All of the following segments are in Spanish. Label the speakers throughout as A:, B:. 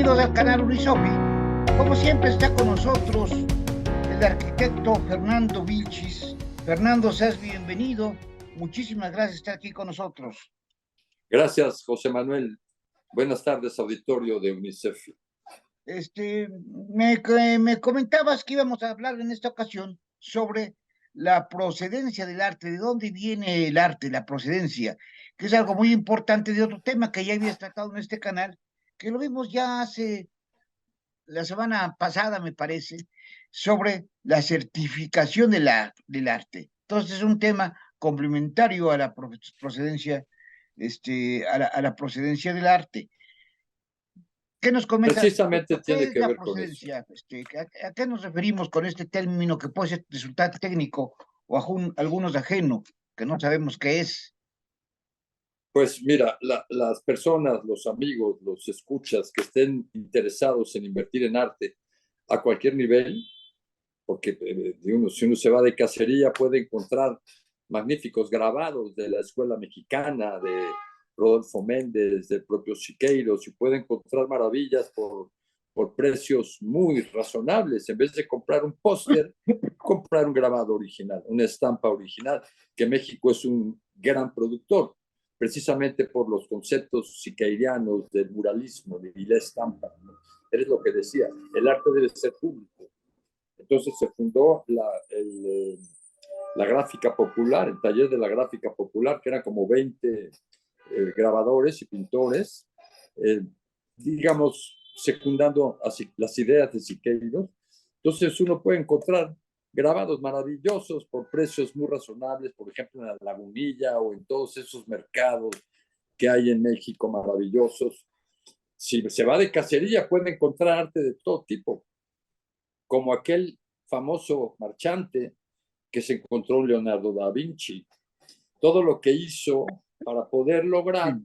A: Bienvenidos al canal Unisofi. Como siempre está con nosotros el arquitecto Fernando Vilchis. Fernando, seas bienvenido. Muchísimas gracias por estar aquí con nosotros.
B: Gracias, José Manuel. Buenas tardes, auditorio de UNICEF.
A: Me comentabas que íbamos a hablar en esta ocasión sobre la procedencia del arte, de dónde viene el arte, la procedencia, que es algo muy importante de otro tema que ya habías tratado en este canal, que lo vimos ya hace la semana pasada, me parece, sobre la certificación del arte. Entonces es un tema complementario a la procedencia, a la procedencia del arte. ¿Qué nos comentas?
B: Precisamente
A: ¿Qué
B: tiene
A: es
B: que
A: la
B: ver con eso.
A: procedencia? ¿A qué nos referimos con este término que puede resultar técnico o algunos ajeno, que no sabemos qué es?
B: Pues mira, las personas, los amigos, los escuchas que estén interesados en invertir en arte a cualquier nivel, porque si uno se va de cacería puede encontrar magníficos grabados de la escuela mexicana, de Rodolfo Méndez, del propio Siqueiros, y puede encontrar maravillas por precios muy razonables. En vez de comprar un póster, comprar un grabado original, una estampa original, que México es un gran productor, precisamente por los conceptos siqueirianos del muralismo, de la estampa, ¿no? Es lo que decía, el arte debe ser público. Entonces se fundó la gráfica popular, el taller de la gráfica popular, que eran como 20 grabadores y pintores, eh, digamos, secundando las ideas de Siqueiros. Entonces uno puede encontrar grabados maravillosos por precios muy razonables, por ejemplo en la Lagunilla o en todos esos mercados que hay en México maravillosos. Si se va de cacería puede encontrar arte de todo tipo, como aquel famoso marchante que se encontró Leonardo da Vinci. Todo lo que hizo para poder lograr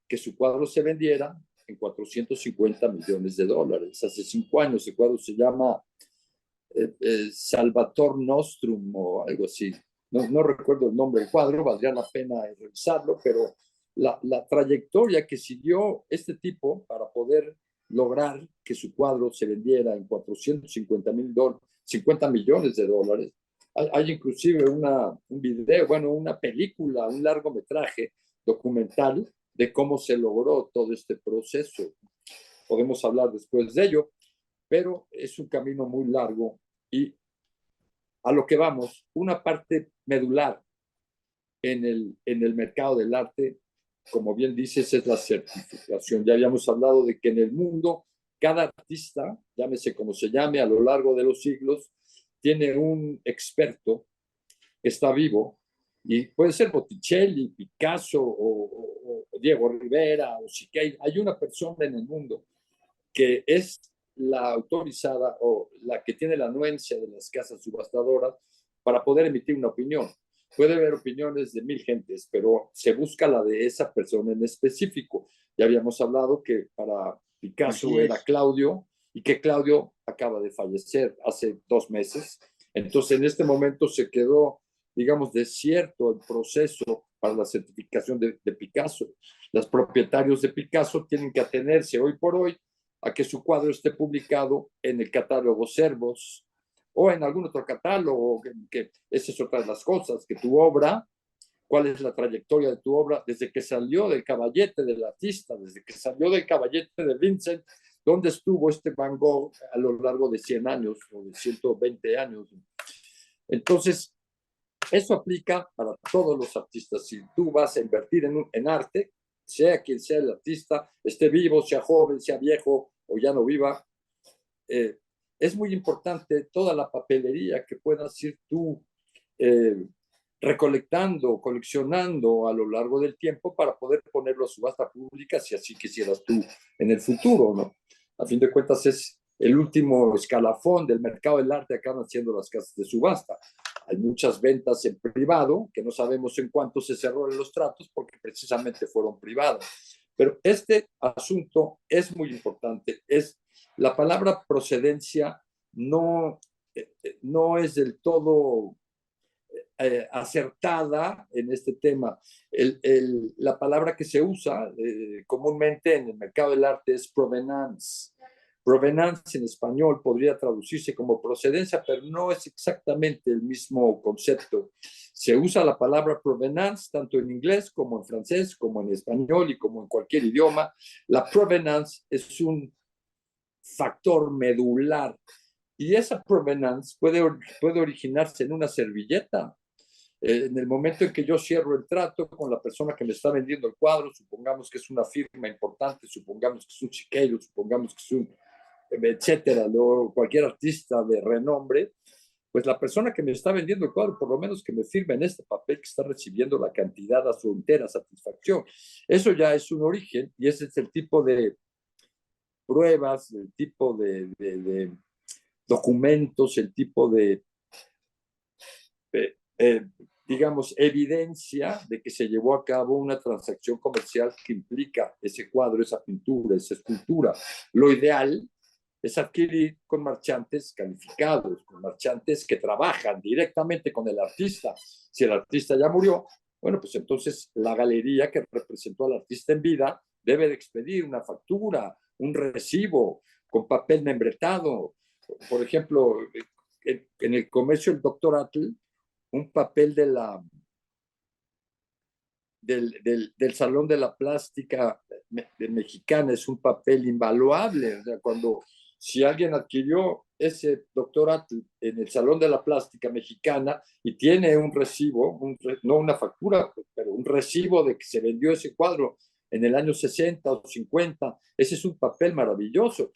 B: que su cuadro se vendiera en 450 millones de dólares. Hace 5 años el cuadro se llama Salvator Nostrum o algo así. No recuerdo el nombre del cuadro, valdría la pena revisarlo, pero la trayectoria que siguió este tipo para poder lograr que su cuadro se vendiera en 50 millones de dólares. Hay inclusive un video, bueno, una película, un largometraje documental de cómo se logró todo este proceso. Podemos hablar después de ello, pero es un camino muy largo y a lo que vamos, una parte medular en el mercado del arte, como bien dices, es la certificación. Ya habíamos hablado de que en el mundo cada artista, llámese como se llame, a lo largo de los siglos, tiene un experto que está vivo y puede ser Botticelli, Picasso o Diego Rivera o Siqueira. Hay una persona en el mundo que es la autorizada o la que tiene la anuencia de las casas subastadoras para poder emitir una opinión. Puede haber opiniones de 1000 gentes, pero se busca la de esa persona en específico. Ya habíamos hablado que para Picasso era Claudio y que Claudio acaba de fallecer hace 2 meses. Entonces, en este momento se quedó, digamos, desierto el proceso para la certificación de Picasso. Los propietarios de Picasso tienen que atenerse hoy por hoy a que su cuadro esté publicado en el catálogo Servos o en algún otro catálogo, que esa es otra de las cosas, que tu obra, cuál es la trayectoria de tu obra desde que salió del caballete del artista, desde que salió del caballete de Vincent, dónde estuvo este Van Gogh a lo largo de 100 años o de 120 años. Entonces, eso aplica para todos los artistas. Si tú vas a invertir en arte, sea quien sea el artista, esté vivo, sea joven, sea viejo o ya no viva, es muy importante toda la papelería que puedas ir tú recolectando, coleccionando a lo largo del tiempo para poder ponerlo a subasta pública si así quisieras tú en el futuro, ¿no? A fin de cuentas es el último escalafón del mercado del arte, acaban siendo las casas de subasta. Hay muchas ventas en privado, que no sabemos en cuánto se cerraron los tratos porque precisamente fueron privados. Pero este asunto es muy importante. La palabra procedencia no es del todo acertada en este tema. La palabra que se usa comúnmente en el mercado del arte es provenance. Provenance en español podría traducirse como procedencia, pero no es exactamente el mismo concepto. Se usa la palabra provenance tanto en inglés como en francés, como en español y como en cualquier idioma. La provenance es un factor medular y esa provenance puede originarse en una servilleta. En el momento en que yo cierro el trato con la persona que me está vendiendo el cuadro, supongamos que es una firma importante, supongamos que es un chiquero, supongamos que es un etcétera, cualquier artista de renombre, pues la persona que me está vendiendo el cuadro, por lo menos que me firme en este papel que está recibiendo la cantidad a su entera satisfacción. Eso ya es un origen y ese es el tipo de pruebas, el tipo de documentos, el tipo de digamos, evidencia de que se llevó a cabo una transacción comercial que implica ese cuadro, esa pintura, esa escultura. Lo ideal es adquirir con marchantes calificados, con marchantes que trabajan directamente con el artista. Si el artista ya murió, bueno, pues entonces la galería que representó al artista en vida debe de expedir una factura, un recibo con papel membretado. Por ejemplo, en el comercio del Dr. Atle, un papel del Salón de la Plástica Mexicana es un papel invaluable. O sea, si alguien adquirió ese doctorado en el Salón de la Plástica Mexicana y tiene un recibo, no una factura, pero un recibo de que se vendió ese cuadro en el año 60 o 50, ese es un papel maravilloso.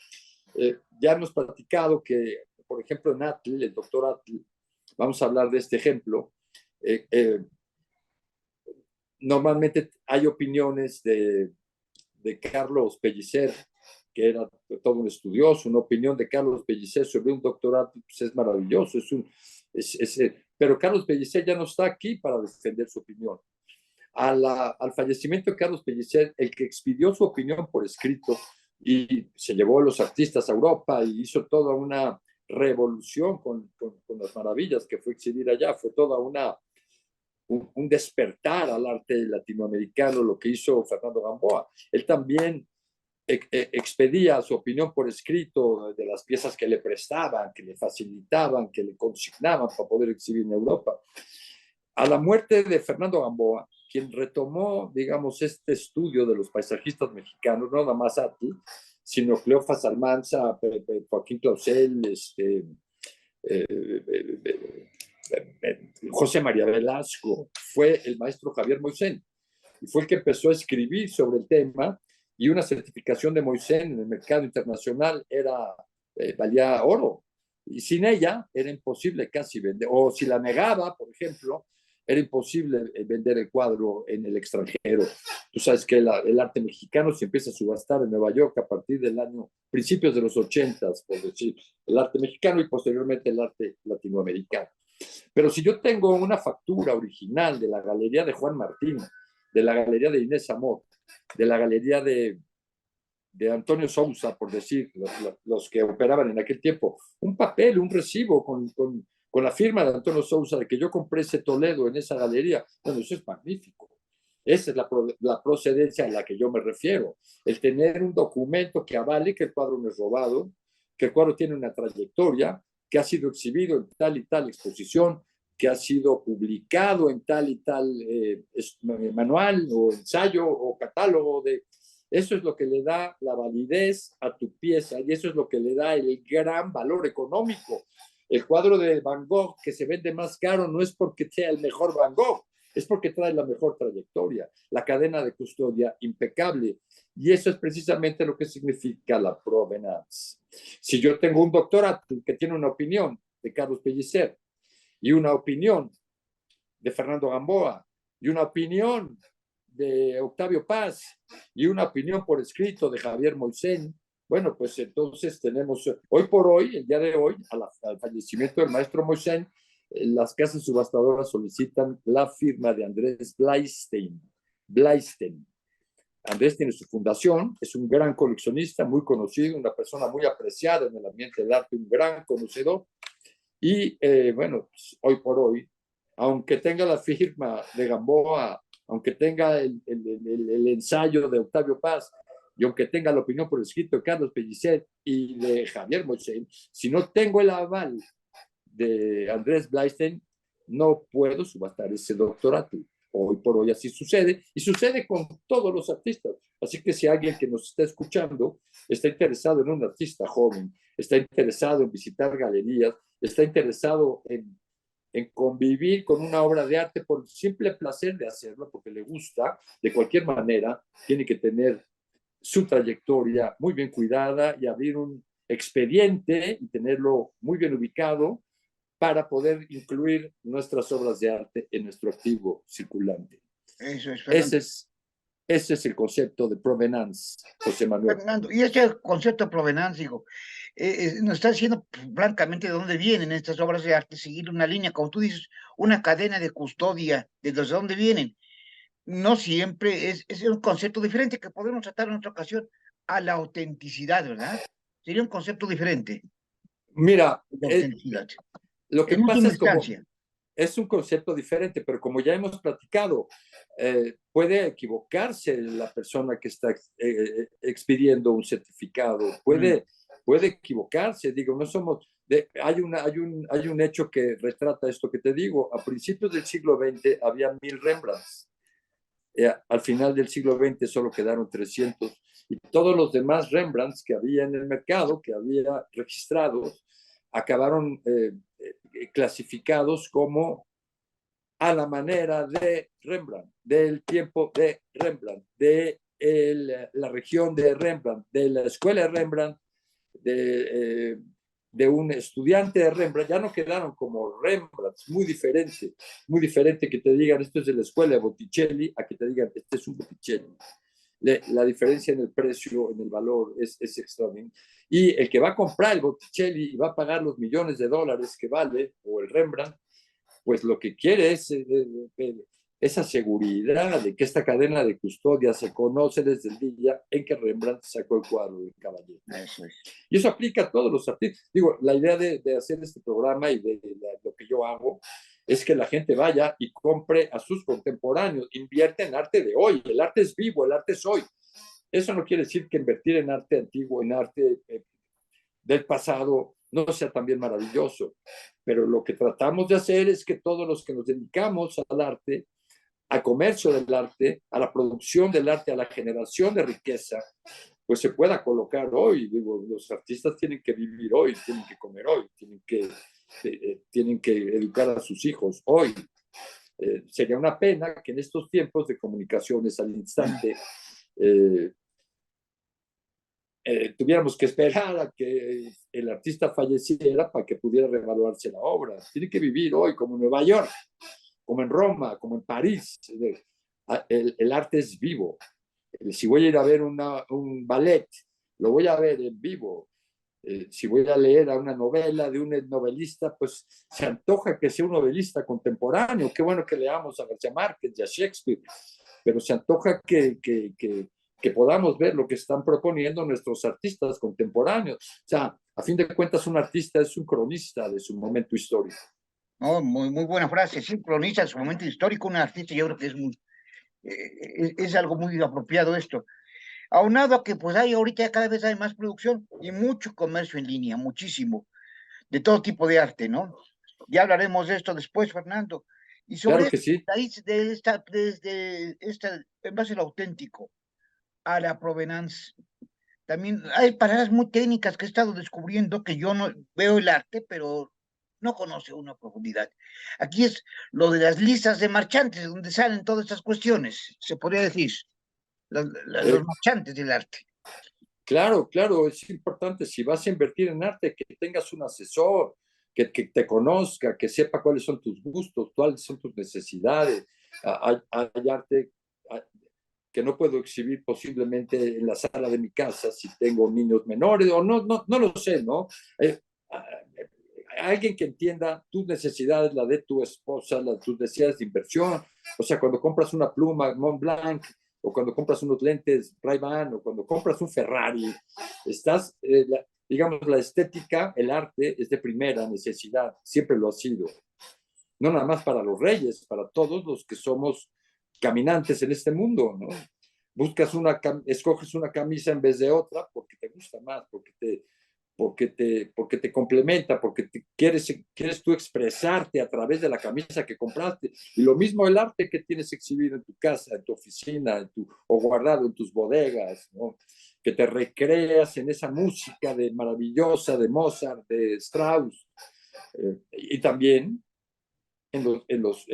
B: Ya hemos platicado que, por ejemplo, en Atle, el doctor Atle, vamos a hablar de este ejemplo, normalmente hay opiniones de Carlos Pellicer, que era todo un estudioso, una opinión de Carlos Pellicer sobre un doctorado, pues es maravilloso, pero Carlos Pellicer ya no está aquí para defender su opinión. Al fallecimiento de Carlos Pellicer, el que expidió su opinión por escrito y se llevó a los artistas a Europa y hizo toda una revolución con las maravillas que fue exhibir allá, fue toda un despertar al arte latinoamericano, lo que hizo Fernando Gamboa. Él también expedía su opinión por escrito de las piezas que le prestaban, que le facilitaban, que le consignaban para poder exhibir en Europa. A la muerte de Fernando Gamboa, quien retomó, digamos, este estudio de los paisajistas mexicanos, no nada más Atl, sino Cleofas Almanza, Joaquín Clausel, José María Velasco, fue el maestro Javier Moisén, y fue el que empezó a escribir sobre el tema, y una certificación de Moisén en el mercado internacional valía oro, y sin ella era imposible casi vender, o si la negaba, por ejemplo, era imposible vender el cuadro en el extranjero. Tú sabes que el arte mexicano se empieza a subastar en Nueva York a partir del principios de los 80s, por decir, el arte mexicano y posteriormente el arte latinoamericano. Pero si yo tengo una factura original de la galería de Juan Martín, de la galería de Inés Amor, de la galería de Antonio Sousa, por decir, los que operaban en aquel tiempo, un papel, un recibo con la firma de Antonio Sousa de que yo compré ese Toledo en esa galería, bueno, eso es magnífico. Esa es la procedencia a la que yo me refiero. El tener un documento que avale que el cuadro no es robado, que el cuadro tiene una trayectoria, que ha sido exhibido en tal y tal exposición, que ha sido publicado en tal y tal manual o ensayo o catálogo de... Eso es lo que le da la validez a tu pieza y eso es lo que le da el gran valor económico. El cuadro de Van Gogh que se vende más caro no es porque sea el mejor Van Gogh, es porque trae la mejor trayectoria, la cadena de custodia impecable. Y eso es precisamente lo que significa la provenance. Si yo tengo un doctorado que tiene una opinión de Carlos Pellicer y una opinión de Fernando Gamboa y una opinión de Octavio Paz y una opinión por escrito de Javier Moisén, bueno, pues entonces tenemos, hoy por hoy, el día de hoy, al fallecimiento del maestro Moisén, las casas subastadoras solicitan la firma de Andrés Bleistein. Andrés tiene su fundación, es un gran coleccionista, muy conocido, una persona muy apreciada en el ambiente del arte, un gran conocedor. Y bueno, pues, hoy por hoy, aunque tenga la firma de Gamboa, aunque tenga el ensayo de Octavio Paz y aunque tenga la opinión por escrito de Carlos Pellicer y de Javier Moixent, si no tengo el aval de Andrés Bleistein, no puedo subastar ese doctorado. Hoy por hoy así sucede, y sucede con todos los artistas. Así que si alguien que nos está escuchando está interesado en un artista joven, está interesado en visitar galerías, está interesado en convivir con una obra de arte por el simple placer de hacerlo, porque le gusta, de cualquier manera, tiene que tener su trayectoria muy bien cuidada y abrir un expediente y tenerlo muy bien ubicado para poder incluir nuestras obras de arte en nuestro activo circulante.
A: Eso es, Fernando.
B: Ese es el concepto de provenance, José Manuel.
A: Fernando, y este concepto de provenancia, digo, nos está diciendo francamente de dónde vienen estas obras de arte, seguir una línea, como tú dices, una cadena de custodia de desde dónde vienen. No siempre es un concepto diferente que podemos tratar en otra ocasión a la autenticidad, ¿verdad? Sería un concepto diferente,
B: Mira,
A: la autenticidad.
B: lo que
A: En
B: pasa
A: última
B: es como
A: instancia.
B: es un concepto diferente, pero como ya hemos platicado, puede equivocarse la persona que está expidiendo un certificado, puede equivocarse, digo, no somos, hay un hecho que retrata esto que te digo, a principios del siglo XX había 1000 Rembrandts, al final del siglo XX solo quedaron 300, y todos los demás Rembrandts que había en el mercado, que había registrados, acabaron clasificados como a la manera de Rembrandt, del tiempo de Rembrandt, de la región de Rembrandt, de la escuela de Rembrandt, de un estudiante de Rembrandt. Ya no quedaron como Rembrandt, muy diferente que te digan esto es de la escuela de Botticelli a que te digan este es un Botticelli. La diferencia en el precio, en el valor es extraordinaria. Y el que va a comprar el Botticelli y va a pagar los millones de dólares que vale, o el Rembrandt, pues lo que quiere es esa seguridad de que esta cadena de custodia se conoce desde el día en que Rembrandt sacó el cuadro del Caballero.
A: Eso es.
B: Y eso aplica a todos los artistas. Digo, la idea de hacer este programa y de lo que yo hago es que la gente vaya y compre a sus contemporáneos, invierte en arte de hoy. El arte es vivo, el arte es hoy. Eso no quiere decir que invertir en arte antiguo, en arte del pasado, no sea también maravilloso. Pero lo que tratamos de hacer es que todos los que nos dedicamos al arte, al comercio del arte, a la producción del arte, a la generación de riqueza, pues se pueda colocar hoy. Digo, los artistas tienen que vivir hoy, tienen que comer hoy, tienen que educar a sus hijos hoy. Sería una pena que en estos tiempos de comunicaciones al instante tuviéramos que esperar a que el artista falleciera para que pudiera revaluarse la obra. Tiene que vivir hoy como en Nueva York, como en Roma, como en París. El arte es vivo. Si voy a ir a ver un ballet, lo voy a ver en vivo. Si voy a leer a una novela de un novelista, pues se antoja que sea un novelista contemporáneo. Qué bueno que leamos a García Márquez y a Shakespeare, pero se antoja que podamos ver lo que están proponiendo nuestros artistas contemporáneos. O sea, a fin de cuentas, un artista es un cronista de su momento histórico.
A: No, muy buena frase. Sincroniza su momento histórico, un artista, yo creo que es algo muy apropiado esto. Aunado a que pues hay ahorita cada vez hay más producción y mucho comercio en línea, muchísimo, de todo tipo de arte, ¿no? Ya hablaremos de esto después, Fernando. Y sobre
B: Claro que sí.
A: desde esta, en base al auténtico, a la provenance, también hay palabras muy técnicas que he estado descubriendo que yo no veo el arte, pero no conoce una profundidad. Aquí es lo de las listas de marchantes, donde salen todas estas cuestiones, se podría decir, los
B: Eh,
A: marchantes del arte.
B: claro, claro, es importante. Si vas a invertir en arte, que tengas un asesor, que te conozca, que sepa cuáles son tus gustos, cuáles son tus necesidades. Hay arte que no puedo exhibir posiblemente en la sala de mi casa si tengo niños menores o no lo sé, ¿no? Alguien que entienda tus necesidades, la de tu esposa, tus necesidades de inversión. O sea, cuando compras una pluma Montblanc o cuando compras unos lentes Ray-Ban o cuando compras un Ferrari, estás, digamos, la estética, el arte es de primera necesidad, siempre lo ha sido. No nada más para los reyes, para todos los que somos caminantes en este mundo, ¿no? escoges una camisa en vez de otra porque te gusta más, porque te complementa, porque quieres tú expresarte a través de la camisa que compraste. Y lo mismo el arte que tienes exhibido en tu casa, en tu oficina, o guardado en tus bodegas, ¿no? Que te recreas en esa música maravillosa de Mozart, de Strauss, y también en los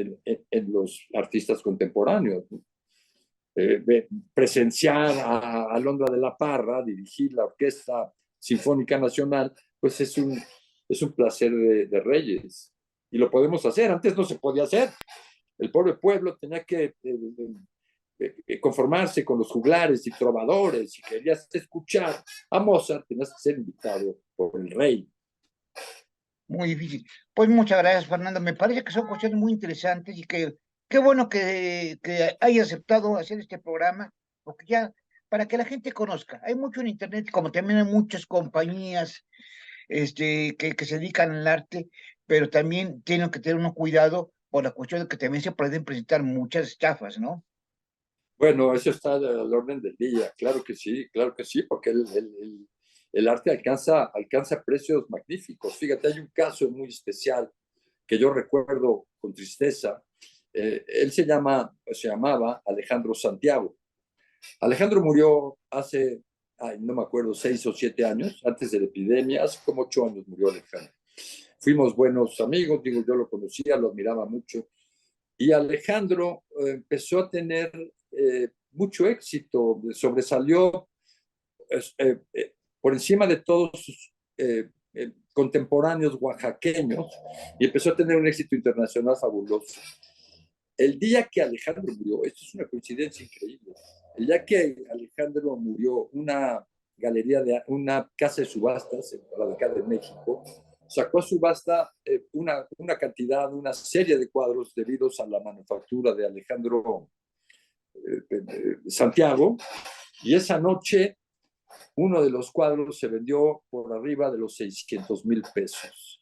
B: artistas contemporáneos, ¿no? Presenciar a Alondra de la Parra, dirigir la Orquesta Sinfónica Nacional, pues es un placer de reyes. Y lo podemos hacer. Antes no se podía hacer. El pobre pueblo tenía que conformarse con los juglares y trovadores. Si querías escuchar a Mozart, tenías que ser invitado por el rey.
A: Muy difícil. Pues muchas gracias, Fernando. Me parece que son cuestiones muy interesantes y que qué bueno que haya aceptado hacer este programa, porque ya, para que la gente conozca. Hay mucho en Internet, como también hay muchas compañías que se dedican al arte, pero también tienen que tener uno cuidado por la cuestión de que también se pueden presentar muchas estafas, ¿no?
B: Bueno, eso está al orden del día, claro que sí, porque el arte alcanza precios magníficos. Fíjate, hay un caso muy especial que yo recuerdo con tristeza. Él se llamaba Alejandro Santiago. Alejandro murió hace, no me acuerdo, 6 o 7 años, antes de la epidemia, hace como 8 años murió Alejandro. Fuimos buenos amigos, digo, yo lo conocía, lo admiraba mucho. Y Alejandro empezó a tener mucho éxito, sobresalió por encima de todos sus contemporáneos oaxaqueños y empezó a tener un éxito internacional fabuloso. El día que Alejandro murió, esto es una coincidencia increíble, el día que Alejandro murió, una casa de subastas en Guadalajara de México sacó a subasta una serie de cuadros debidos a la manufactura de Alejandro Santiago, y esa noche uno de los cuadros se vendió por arriba de los 600,000 pesos.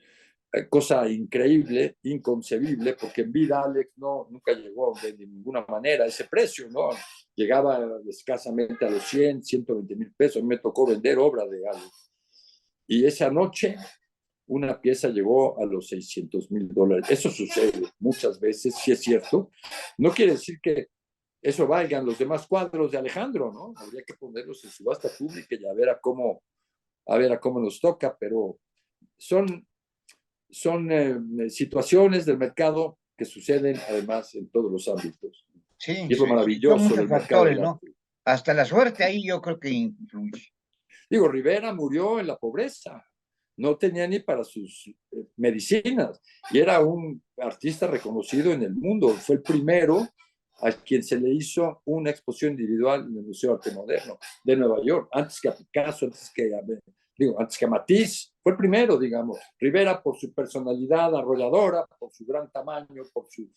B: Cosa increíble, inconcebible, porque en vida Alex nunca llegó de ninguna manera a ese precio, ¿no? Llegaba escasamente a los 100, 120,000 pesos. A mí me tocó vender obra de Alex. Y esa noche una pieza llegó a los $600,000. Eso sucede muchas veces, sí es cierto. No quiere decir que eso valgan los demás cuadros de Alejandro, ¿no? Habría que ponerlos en subasta pública y a ver a cómo nos toca, pero son situaciones del mercado que suceden además en todos los ámbitos.
A: Sí,
B: Y es lo
A: sí, son
B: maravilloso
A: muchos
B: del mercado
A: factores,
B: del
A: ¿no?
B: arte.
A: Hasta la suerte ahí yo creo que influye.
B: Digo, Rivera murió en la pobreza, no tenía ni para sus medicinas y era un artista reconocido en el mundo. Fue el primero a quien se le hizo una exposición individual en el Museo de Arte Moderno de Nueva York, antes que a Picasso, antes que a Matisse. Fue el primero, digamos. Rivera, por su personalidad arrolladora, por su gran tamaño, por su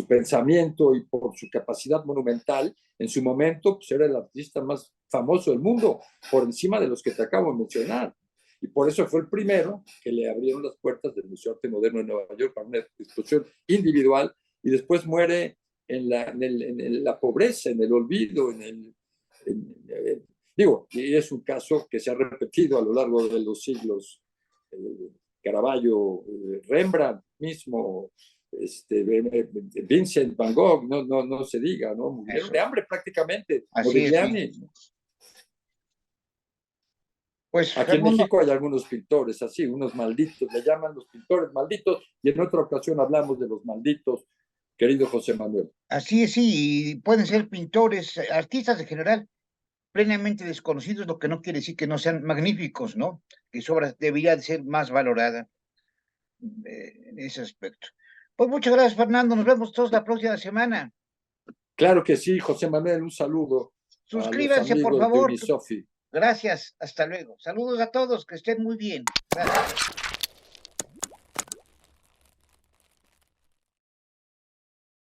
B: pensamiento y por su capacidad monumental, en su momento pues era el artista más famoso del mundo, por encima de los que te acabo de mencionar. Y por eso fue el primero que le abrieron las puertas del Museo de Arte Moderno de Nueva York para una exposición individual, y después muere en la pobreza, en el olvido, y es un caso que se ha repetido a lo largo de los siglos. Caravaggio, Rembrandt mismo, Vincent Van Gogh, no se diga, ¿no? Murieron de hambre prácticamente.
A: Así es.
B: Modigliani.
A: Pues,
B: aquí en México hay algunos pintores así, unos malditos, le llaman los pintores malditos, y en otra ocasión hablamos de los malditos, querido José Manuel.
A: Así es, sí, y pueden ser pintores, artistas en general, plenamente desconocidos, lo que no quiere decir que no sean magníficos, ¿no? Que su obra debería de ser más valorada en ese aspecto. Pues muchas gracias, Fernando. Nos vemos todos la próxima semana.
B: Claro que sí, José Manuel, un saludo a los
A: Suscríbanse, por
B: amigos de
A: favor.
B: Unisofi.
A: Gracias, hasta luego. Saludos a todos, que estén muy bien. Gracias.